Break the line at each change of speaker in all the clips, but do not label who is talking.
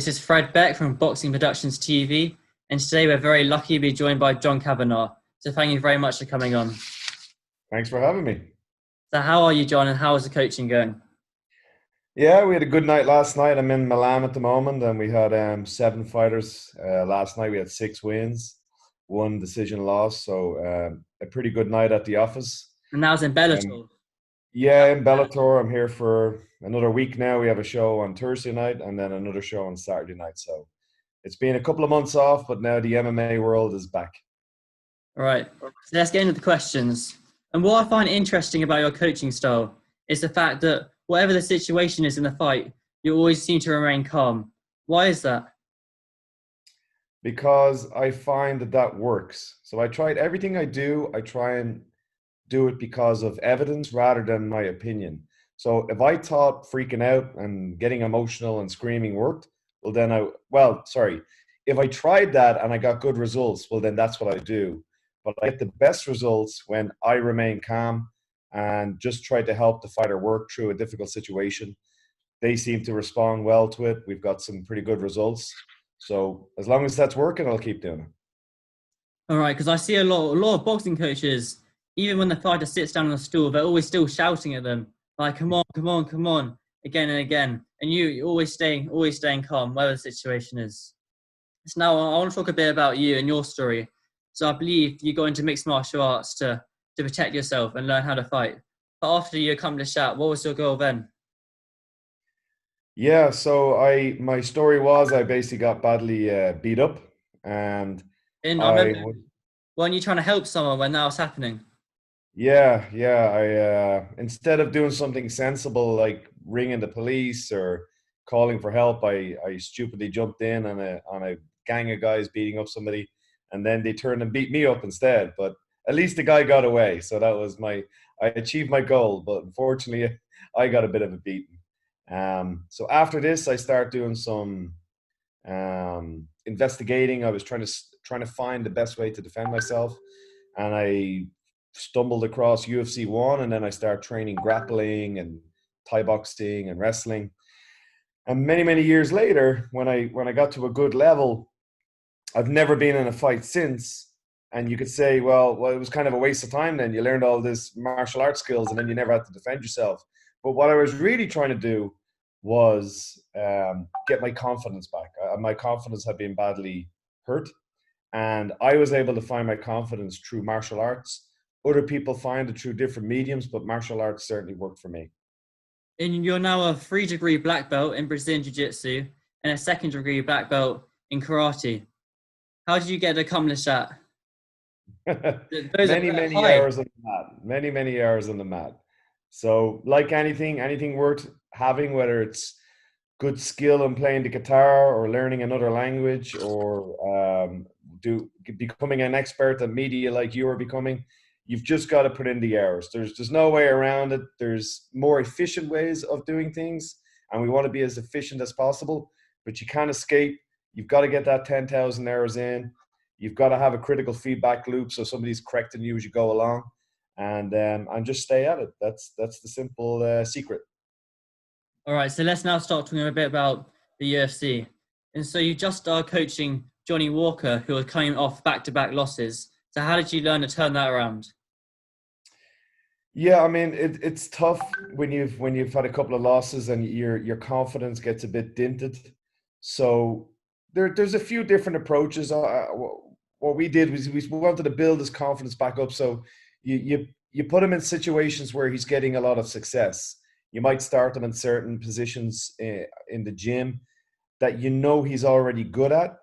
This is Fred Beck from Boxing Productions TV, and today we're very lucky to be joined by John Kavanagh. So thank you very much for coming on.
Thanks for having me.
So how are you, John, and how is the coaching going?
Yeah, we had a good night last night. I'm in Milan at the moment, and we had seven fighters. Last night we had 6 wins, one decision loss. So a pretty good night at the office.
And now it's in
Um,
Bellator.
yeah, in Bellator, I'm here for another week now. We have a show on Thursday night and then another show on Saturday night. So it's been a couple of months off, but now the MMA world is back.
All right, so let's get into the questions. And what I find interesting about your coaching style is the fact that whatever the situation is in the fight, you always seem to remain calm. Why is that?
Because I find that works. So I tried everything I do, I try and do it because of evidence rather than my opinion. So if I thought freaking out and getting emotional and screaming worked, well, if I tried that and I got good results, well, then that's what I do. But I get the best results when I remain calm and just try to help the fighter work through a difficult situation. They seem to respond well to it. We've got some pretty good results. So as long as that's working, I'll keep doing it.
All right, because I see a lot of boxing coaches, even when the fighter sits down on the stool, they're always still shouting at them, like, come on, come on, come on, again and again. And you're always staying calm, whatever the situation is. So now I want to talk a bit about you and your story. So I believe you got into mixed martial arts to protect yourself and learn how to fight. But after you accomplished that, what was your goal then?
Yeah, so my story was I basically got badly beat up, and
And I
I
remember, weren't you trying to help someone when that was happening?
yeah, I instead of doing something sensible like ringing the police or calling for help, I stupidly jumped in on a gang of guys beating up somebody, and then they turned and beat me up instead. But at least the guy got away, so that was I achieved my goal. But unfortunately, I got a bit of a beating. So after this, I start doing some investigating. I was trying to find the best way to defend myself, and I stumbled across UFC one, and then I started training grappling and Thai boxing and wrestling. And many years later, when I got to a good level, I've never been in a fight since. And you could say, well, it was kind of a waste of time. Then you learned all this martial arts skills, and then you never had to defend yourself. But what I was really trying to do was get my confidence back. My confidence had been badly hurt, and I was able to find my confidence through martial arts. Other people find it through different mediums, but martial arts certainly worked for me.
And you're now a 3-degree black belt in Brazilian Jiu-Jitsu and a 2nd-degree black belt in karate. How did you get to accomplish that? Those are very
Many
high.
hours on the mat. Many hours on the mat. So, like anything worth having, whether it's good skill in playing the guitar or learning another language or becoming an expert at media like you are becoming, you've just got to put in the hours. There's no way around it. There's more efficient ways of doing things, and we want to be as efficient as possible, but you can't escape. You've got to get that 10,000 hours in. You've got to have a critical feedback loop so somebody's correcting you as you go along, and just stay at it. That's the simple secret.
All right, so let's now start talking a bit about the UFC. And so you just started coaching Johnny Walker, who was coming off back-to-back losses. So how did you learn to turn that around?
Yeah, I mean it's tough when you've had a couple of losses and your confidence gets a bit dented. So there's a few different approaches. What we did was we wanted to build his confidence back up. So you put him in situations where he's getting a lot of success. You might start him in certain positions in the gym that you know he's already good at.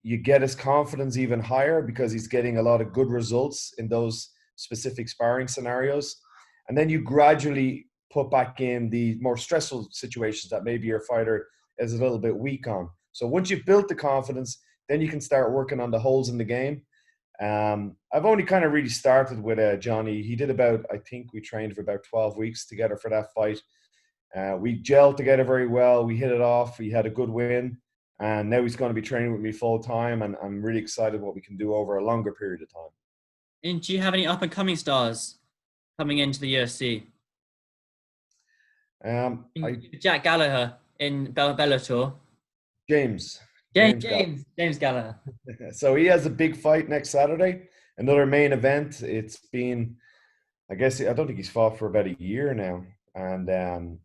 You get his confidence even higher because he's getting a lot of good results in those specific sparring scenarios. And then you gradually put back in the more stressful situations that maybe your fighter is a little bit weak on. So once you've built the confidence, then you can start working on the holes in the game. I've only kind of really started with Johnny. He did I think we trained for about 12 weeks together for that fight. We gelled together very well. We hit it off. We had a good win. And now he's going to be training with me full time. And I'm really excited what we can do over a longer period of time.
And do you have any up-and-coming stars coming into the UFC?
I
Jack Gallagher in Bellator.
James.
James,
James Gallagher.
James Gallagher.
So he has a big fight next Saturday, another main event. It's been, I guess, I don't think he's fought for about a year now. And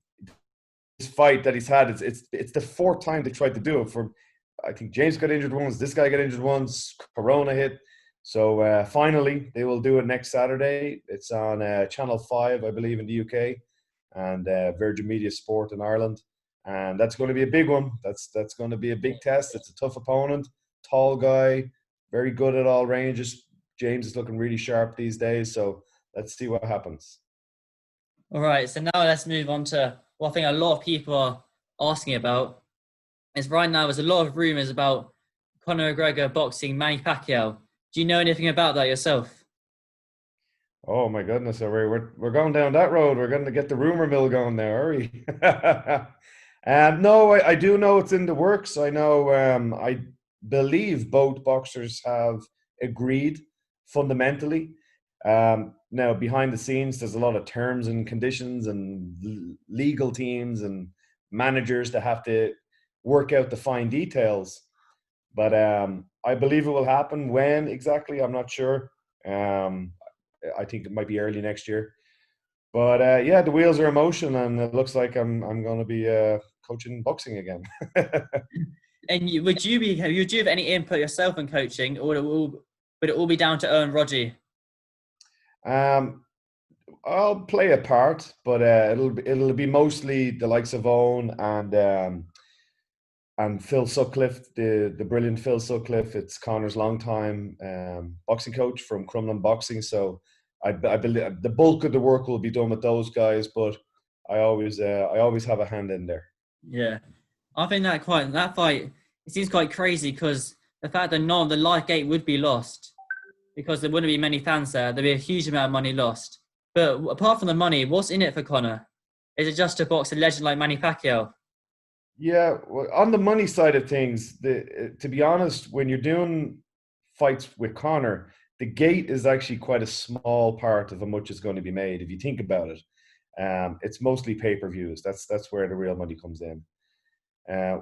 this fight that he's had, it's the fourth time they tried to do it. For I think James got injured once, this guy got injured once, Corona hit. So finally, they will do it next Saturday. It's on Channel 5, I believe, in the UK, and Virgin Media Sport in Ireland. And that's going to be a big one. That's going to be a big test. It's a tough opponent, tall guy, very good at all ranges. James is looking really sharp these days. So let's see what happens.
All right, so now let's move on to what I think a lot of people are asking about. Is right now there's a lot of rumors about Conor McGregor boxing Manny Pacquiao. Do you know anything about that yourself?
Oh my goodness, are we're going down that road. We're going to get the rumor mill going now, are we? No, I do know it's in the works. I know, I believe both boxers have agreed fundamentally. Now, behind the scenes, there's a lot of terms and conditions and legal teams and managers that have to work out the fine details. But I believe it will happen. When exactly, I'm not sure. I think it might be early next year. But yeah, the wheels are in motion, and it looks like I'm going to be coaching boxing again.
And would you have any input yourself in coaching, or would it all be down to Owen Rodgers?
um, I'll play a part, but it'll be mostly the likes of Owen and Phil Sutcliffe, the brilliant Phil Sutcliffe. It's Conor's longtime boxing coach from Crumlin Boxing. So I believe the bulk of the work will be done with those guys, but I always have a hand in there.
Yeah, I think that fight it seems quite crazy because the fact that none of the light gate would be lost because there wouldn't be many fans there. There'd be a huge amount of money lost. But apart from the money, what's in it for Conor? Is it just to box a legend like Manny Pacquiao?
Yeah, well, on the money side of things, to be honest, when you're doing fights with Conor, the gate is actually quite a small part of how much is going to be made. If you think about it, it's mostly pay-per-views. That's where the real money comes in.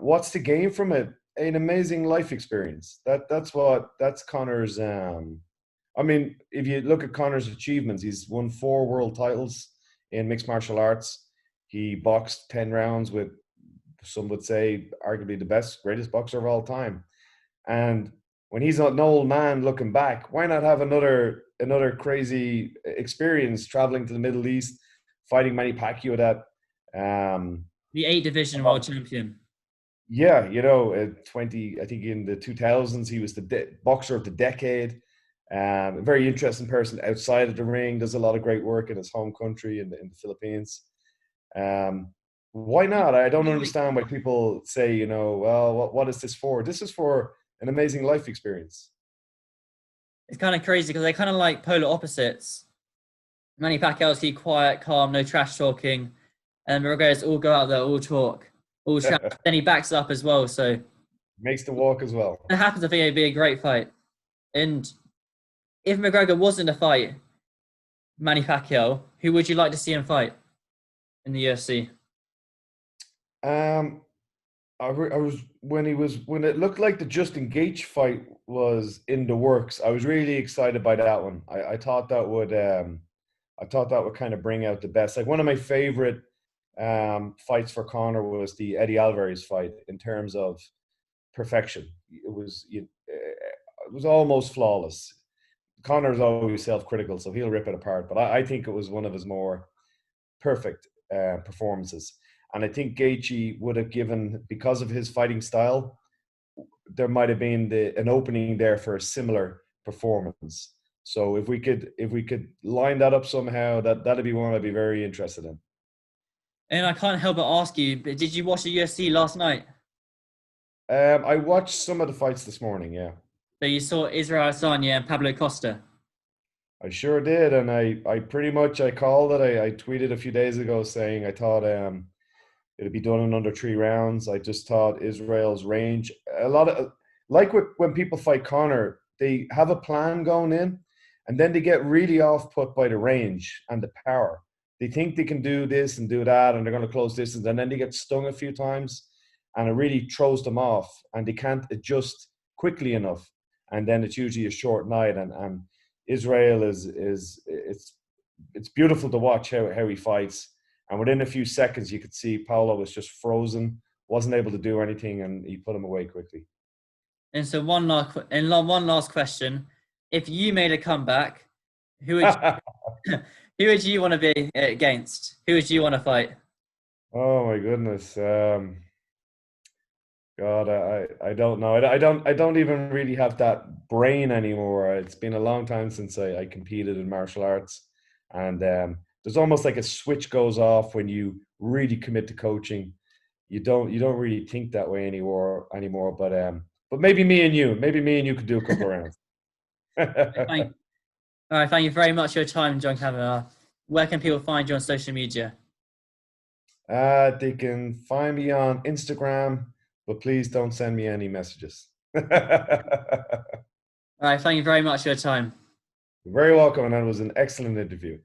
What's the gain from it? An amazing life experience. That's Conor's. I mean, if you look at Conor's achievements, he's won 4 world titles in mixed martial arts. He boxed 10 rounds with, some would say, arguably the best, greatest boxer of all time. And when he's an old man looking back, why not have another crazy experience traveling to the Middle East, fighting Manny Pacquiao, that
The 8 division world champion.
yeah, 20, I think in the 2000s, he was the boxer of the decade. A very interesting person outside of the ring, does a lot of great work in his home country in the Philippines. Why not? I don't understand why people say, well, what is this for? This is for an amazing life experience.
It's kind of crazy because they're kind of like polar opposites. Manny Pacquiao's keep quiet, calm, no trash talking, and McGregor's all go out there, all talk, all shout. Then he backs up as well, so
Makes the walk as well.
it happens. I think it'd be a great fight. And if McGregor wasn't a fight, Manny Pacquiao, who would you like to see him fight in the UFC?
I was when it looked like the Justin Gaethje fight was in the works. I was really excited by that one. I thought that would kind of bring out the best. Like, one of my favorite fights for Conor was the Eddie Alvarez fight in terms of perfection. It was almost flawless. Conor's always self-critical, so he'll rip it apart. But I think it was one of his more perfect performances. And I think Gaethje would have given, because of his fighting style, there might have been an opening there for a similar performance. So if we could line that up somehow, that'd be one I'd be very interested in.
And I can't help but ask you, but did you watch the UFC last night?
I watched some of the fights this morning, yeah.
So you saw Israel Adesanya and Pablo Costa.
I sure did, and I pretty much called it. I tweeted a few days ago saying I thought it'd be done in under 3 rounds. I just thought Israel's range, a lot of, like when people fight Conor, they have a plan going in, and then they get really off put by the range and the power. They think they can do this and do that, and they're going to close distance, and then they get stung a few times. and it really throws them off, and they can't adjust quickly enough, and then it's usually a short night. And Israel is it's beautiful to watch how he fights, and within a few seconds you could see Paulo was just frozen, wasn't able to do anything, and he put him away quickly.
And so one last question: if you made a comeback, who would who would you want to be against? Who would you want to fight?
Oh my goodness. God, I don't know. I don't even really have that brain anymore. It's been a long time since I competed in martial arts, and there's almost like a switch goes off when you really commit to coaching. You don't really think that way anymore. But maybe me and you could do a couple of rounds.
All right, thank you very much for your time, John Kavanagh. Where can people find you on social media?
They can find me on Instagram, but please don't send me any messages.
All right, thank you very much for your time.
You're very welcome, and that was an excellent interview.